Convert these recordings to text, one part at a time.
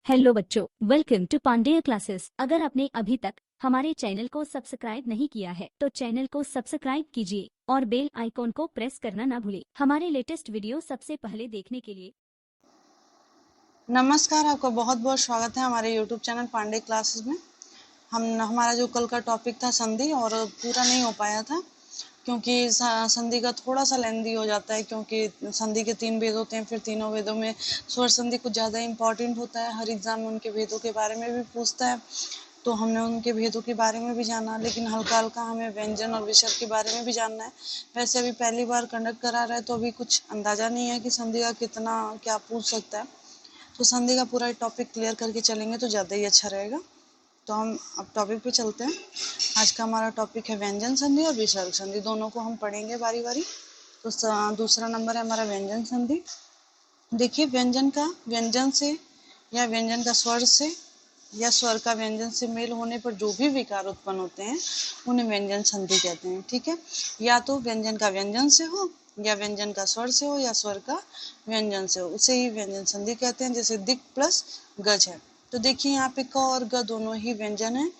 Hello बच्चों, welcome to Pandey classes. अगर आपने अभी तक हमारे चैनल को सब्सक्राइब नहीं किया है तो चैनल को सब्सक्राइब कीजिए और बेल आइकॉन को प्रेस करना ना भूलें हमारे लेटेस्ट वीडियो सबसे पहले देखने के लिए। नमस्कार, आपका बहुत बहुत स्वागत है हमारे यूट्यूब चैनल पांडे क्लासेस में। हमारा जो कल का टॉपिक था संधि, और पूरा नहीं हो पाया था क्योंकि संधि का थोड़ा सा लेंदी हो जाता है, क्योंकि संधि के 3 भेद होते हैं। फिर तीनों भेदों में स्वर संधि कुछ ज़्यादा इंपॉर्टेंट होता है, हर एग्जाम में उनके भेदों के बारे में भी पूछता है, तो हमने उनके भेदों के बारे में भी जाना, लेकिन हल्का हल्का हमें व्यंजन और विसर्ग के बारे में भी जानना है। वैसे अभी पहली बार कंडक्ट करा रहा है तो अभी कुछ अंदाज़ा नहीं है कि संधि का कितना क्या पूछ सकता है, तो संधि का पूरा टॉपिक क्लियर करके चलेंगे तो ज़्यादा ही अच्छा रहेगा। तो हम अब टॉपिक पे चलते हैं। आज का हमारा टॉपिक है व्यंजन संधि और विसर्ग संधि, दोनों को हम पढ़ेंगे बारी बारी। तो दूसरा नंबर है हमारा व्यंजन संधि। देखिए, व्यंजन का व्यंजन से या व्यंजन का स्वर से या स्वर का व्यंजन से मेल होने पर जो भी विकार उत्पन्न होते हैं उन्हें व्यंजन संधि कहते हैं। ठीक है, या तो व्यंजन का व्यंजन से हो, या व्यंजन का स्वर से हो, या स्वर का व्यंजन से हो, उसे ही व्यंजन संधि कहते हैं। जैसे दिक प्लस गज है, तो देखिए यहाँ पे क और ग दोनों ही व्यंजन है,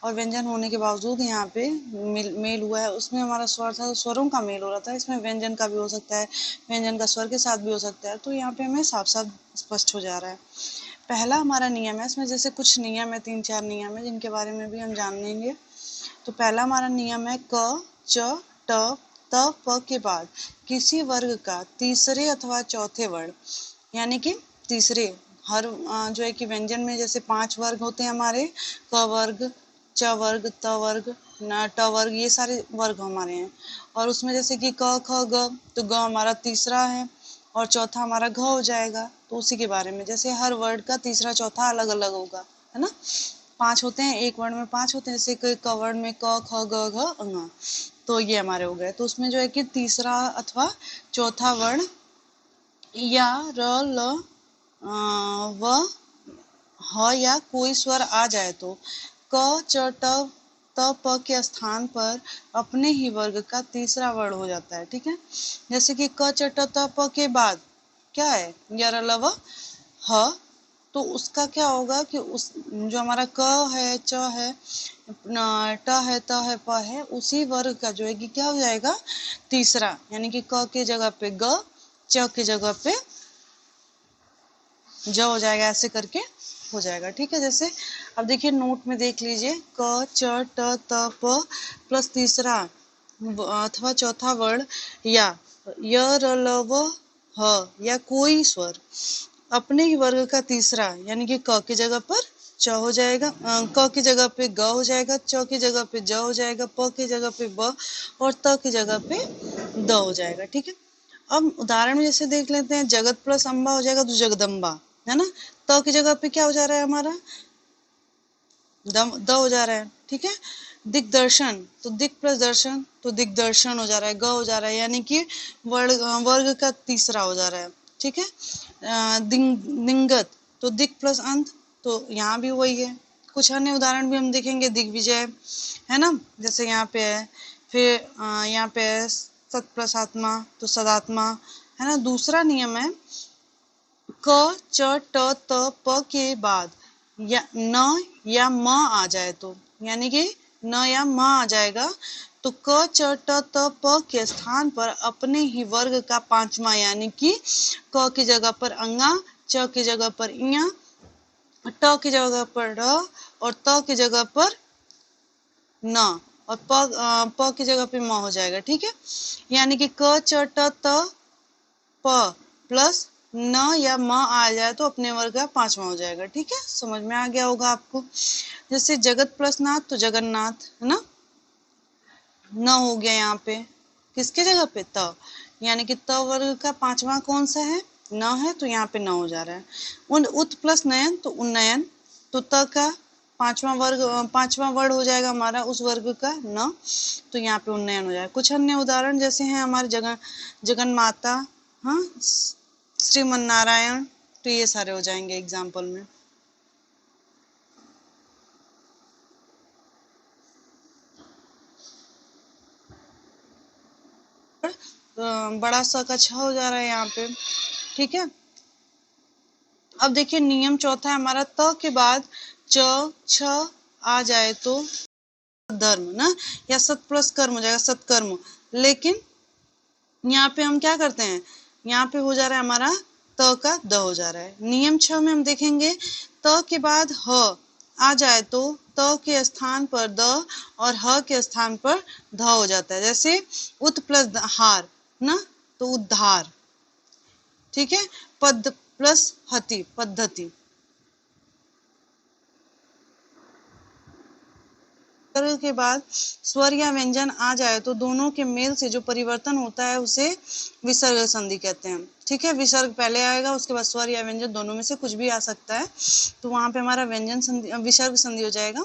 और व्यंजन होने के बावजूद यहाँ पे मेल हुआ है। उसमें हमारा स्वर था तो स्वरों का मेल हो रहा था, इसमें व्यंजन का भी हो सकता है, व्यंजन का स्वर के साथ भी हो सकता है। तो यहाँ पे हमें साफ साफ स्पष्ट हो जा रहा है। पहला हमारा नियम है, इसमें जैसे कुछ नियम है, 3-4 नियम है जिनके बारे में भी हम जान लेंगे। तो पहला हमारा नियम है क, च, ट, त, प के बाद किसी वर्ग का तीसरे अथवा चौथे वर्ण, यानी कि तीसरे, हर जो है कि व्यंजन में जैसे 5 वर्ग होते हैं हमारे, क वर्ग, च वर्ग, त वर्ग, ट वर्ग, ये सारे वर्ग हमारे हैं। और उसमें जैसे कि क, ख, ग, तो ग हमारा तीसरा है और चौथा हमारा घ हो जाएगा। तो उसी के बारे में, जैसे हर वर्ड का तीसरा चौथा अलग अलग होगा, है ना। 5 होते हैं, एक वर्ण में 5 होते हैं, जैसे क वर्ण में क, ख, ग, घ, ङ। तो ये हमारे हो गए। तो उसमें जो है कि तीसरा अथवा चौथा वर्ण या र, ल, व, ह या कोई स्वर आ जाए तो क, च, ट, त, प के स्थान पर अपने ही वर्ग का तीसरा वर्ण हो जाता है। ठीक है, जैसे कि क, च, ट, त, प के बाद क्या है, य, र, ल, व, ह, तो उसका क्या होगा कि उस जो हमारा क है, च है, ट है, त है, प है, उसी वर्ग का जो है कि क्या हो जाएगा, तीसरा, यानी कि क के जगह पे ग, च के जगह पे ज हो जाएगा, ऐसे करके हो जाएगा। ठीक है, जैसे अब देखिए नोट में देख लीजिए, क, च, ट, त, प प्लस तीसरा अथवा चौथा वर्ण या य, र, ल, व, ह या कोई स्वर अपने ही वर्ग का तीसरा, यानी कि क की जगह पर च हो जाएगा, क की जगह पे ग हो जाएगा, च की जगह पे ज हो जाएगा, प की जगह पे ब और त की जगह पे द हो जाएगा। ठीक है, अब उदाहरण में जैसे देख लेते हैं, जगत प्लस अम्बा हो जाएगा तो जगदम्बा, है ना। त की जगह पे क्या हो जा रहा है हमारा, द हो जा रहा है। ठीक है, दिग्दर्शन, तो दिक प्लस दर्शन तो दिग्दर्शन हो जा रहा है, ग हो जा रहा है, यानी कि वर्ग का तीसरा हो जा रहा है। ठीक है, दिंगत तो दिक प्लस अंत, तो यहाँ भी वही है। कुछ अन्य उदाहरण भी हम देखेंगे, दिग्विजय, है ना, जैसे यहाँ पे है। फिर यहाँ पे है सत प्लस आत्मा तो सदात्मा, है ना। दूसरा नियम है क, च, ट, त, प के बाद या न या म आ जाए तो, यानी कि न या म आ जाएगा तो क, च, ट, त, प के स्थान पर अपने ही वर्ग का पांचवा, यानी कि क की जगह पर अंगा, च की जगह पर इया, ट की जगह पर र और त की जगह पर न और प की जगह पे म हो जाएगा। ठीक है, यानी कि क, च, ट, त, प प्लस न या म आ जाए तो अपने वर्ग का पांचवा हो जाएगा। ठीक है, समझ में आ गया होगा आपको। जैसे जगत प्लस नाथ तो जगन्नाथ, है ना, न हो गया यहाँ पे, किसके जगह पे, त, यानी कि त वर्ग का पांचवा कौन सा है, न है, तो यहाँ पे न हो जा रहा है। उत प्लस नयन तो उन्नयन, तो त का पांचवा वर्ग हो जाएगा हमारा उस वर्ग का न, तो यहाँ पे उन्नयन हो जाएगा। कुछ अन्य उदाहरण जैसे हैं हमारे जगन माता, हाँ, श्रीमन नारायण, तो ये सारे हो जाएंगे एग्जाम्पल में। बड़ा सा का छ हो जा रहा है यहाँ पे। ठीक है, अब देखिए नियम चौथा है हमारा, त के बाद च छ आ जाए तो धर्म ना, या सत प्लस कर्म हो जाएगा, सत्कर्म। लेकिन यहाँ पे हम क्या करते हैं, यहाँ पे हो जा रहा है हमारा त का द हो जा रहा है। नियम 6 में हम देखेंगे त के बाद ह आ जाए तो त के स्थान पर द और ह के स्थान पर ध हो जाता है। जैसे उत प्लस हार ना, तो उद्धार। ठीक है, पद प्लस हति, पद्धति। विसर्ग के बाद स्वर या व्यंजन आ जाए तो दोनों के मेल से जो परिवर्तन होता है उसे विसर्ग संधि कहते हैं। ठीक है, विसर्ग पहले आएगा, उसके बाद स्वर या व्यंजन, दोनों में से कुछ भी आ सकता है, तो वहां पे हमारा व्यंजन संधि, विसर्ग संधि हो जाएगा।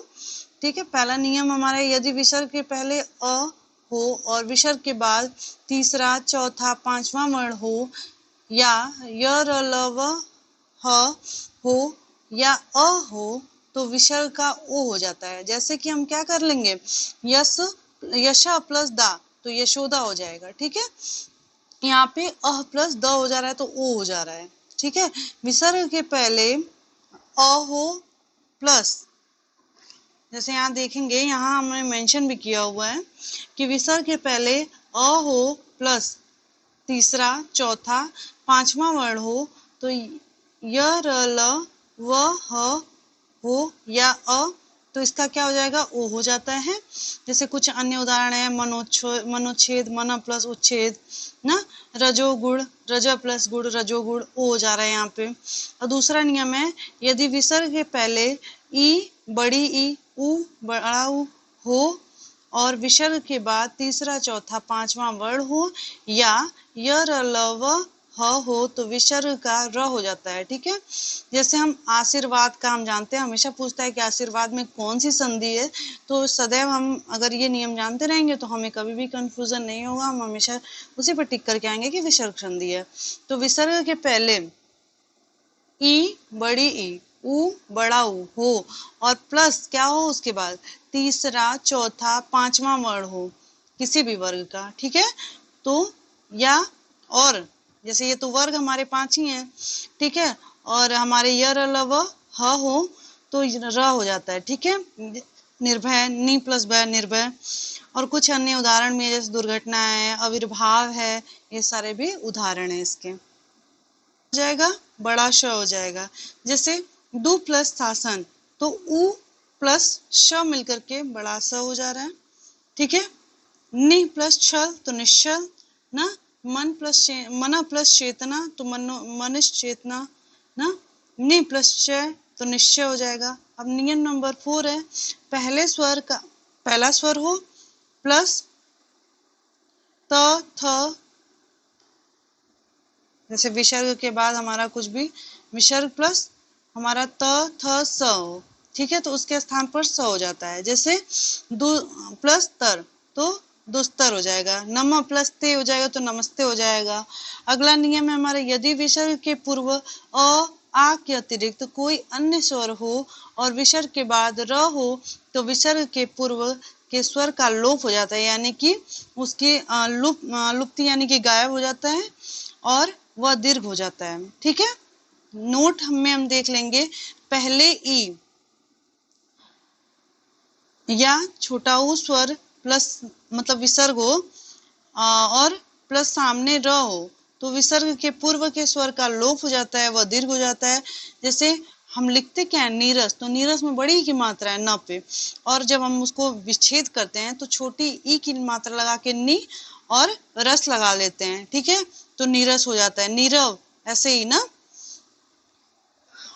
ठीक है, पहला नियम हमारा, यदि विसर्ग के पहले अ हो और विसर्ग के बाद तीसरा, चौथा, पांचवा वर्ण हो, या य र ल व ह हो या अ हो, तो विसर्ग का ओ हो जाता है। जैसे कि हम क्या कर लेंगे, यश यशा प्लस दा, तो यशोदा हो जाएगा। ठीक है, यहाँ पे अह प्लस द हो जा रहा है तो ओ हो जा रहा है। ठीक है, विसर्ग के पहले अ हो प्लस, जैसे यहाँ देखेंगे, यहाँ हमने मेंशन भी किया हुआ है कि विसर्ग के पहले अ हो प्लस तीसरा, चौथा, पांचवा वर्ण हो, तो य र ल व ह हो या अ, तो इसका क्या हो जाएगा, ओ हो जाता है। जैसे कुछ अन्य उदाहरण है, मनोच्छेद, मन प्लस उच्छेद ना, रजोगुण, रज प्लस गुण, रजोगुण, ओ हो जा रहा है यहाँ पे। और दूसरा नियम है, यदि विसर्ग के पहले ई, बड़ी ई, उ, बड़ा उ हो और विसर्ग के बाद तीसरा, चौथा, पांचवा वर्ण हो, या य र ल व ह हो, तो विसर्ग का र हो जाता है। ठीक है, जैसे हम आशीर्वाद का हम जानते हैं, हमेशा पूछता है कि आशीर्वाद में कौन सी संधि है, तो सदैव हम अगर ये नियम जानते रहेंगे तो हमें कभी भी कंफ्यूजन नहीं होगा, हम हमेशा उसी पर टिक करके आएंगे कि विसर्ग संधि है। तो विसर्ग के पहले ई, बड़ी ई, उ, बड़ा उ हो और प्लस क्या हो उसके बाद तीसरा, चौथा, पांचवा वर्ण हो किसी भी वर्ग का। ठीक है, तो या और, जैसे ये तो वर्ग हमारे 5 ही हैं। ठीक है, और हमारे य र ल व ह हो तो र हो जाता है। ठीक है, निर्भय, नी प्लस भय, निर्भय। और कुछ अन्य उदाहरण में जैसे दुर्घटना है, आविर्भाव है, ये सारे भी उदाहरण है इसके। हो जाएगा, बड़ा श हो जाएगा। जैसे दु प्लस शासन, तो उ प्लस श मिलकर के बड़ा स हो जा रहा है। ठीक है, नि प्लस छल तो निश्चल ना, मन प्लस चेतना तो मनुष्य चेतना ना, नि प्लस चय तो निश्चय हो जाएगा। अब नियम नंबर 4 है, पहले स्वर का पहला स्वर हो प्लस त, थ, जैसे विसर्ग के बाद हमारा कुछ भी विसर्ग प्लस हमारा त, थ, स हो। ठीक है, तो उसके स्थान पर स हो जाता है। जैसे दु प्लस तर तो दुस्तर हो जाएगा, नम प्लस ते हो जाएगा तो नमस्ते हो जाएगा। अगला नियम है हमारा, यदि विसर्ग के पूर्व अ, आ के अतिरिक्त कोई अन्य स्वर हो और विसर्ग के बाद र हो, तो विसर्ग के पूर्व के स्वर का लोप हो जाता है, यानी कि उसकी लुप्ति यानी कि गायब हो जाता है और वह दीर्घ हो जाता है। ठीक है, नोट में हम देख लेंगे, पहले ई या छोटा ऊ स्वर प्लस मतलब विसर्ग हो और प्लस सामने र हो, तो विसर्ग के पूर्व के स्वर का लोप हो जाता है, वह दीर्घ हो जाता है। जैसे हम लिखते क्या है, नीरस, तो नीरस में बड़ी की मात्रा है न पे, और जब हम उसको विच्छेद करते हैं तो छोटी ई की मात्रा लगा के नी और रस लगा लेते हैं। ठीक है, तो नीरस हो जाता है, नीरव, ऐसे ही ना।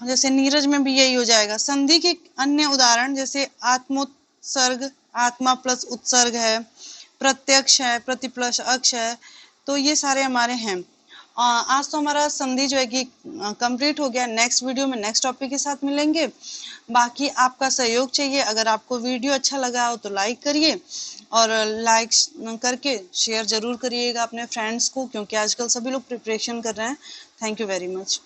जैसे नीरज में भी यही हो जाएगा। संधि के अन्य उदाहरण जैसे आत्मोत्सर्ग, आत्मा प्लस उत्सर्ग है, प्रत्यक्ष है, प्रति प्लस अक्ष है, तो ये सारे हमारे हैं। आज तो हमारा संधि जो है कि कंप्लीट हो गया। नेक्स्ट वीडियो में नेक्स्ट टॉपिक के साथ मिलेंगे। बाकी आपका सहयोग चाहिए। अगर आपको वीडियो अच्छा लगा हो तो लाइक करिए और लाइक करके शेयर जरूर करिएगा अपने फ्रेंड्स को, क्योंकि आजकल सभी लोग प्रिपरेशन कर रहे हैं। Thank you very much.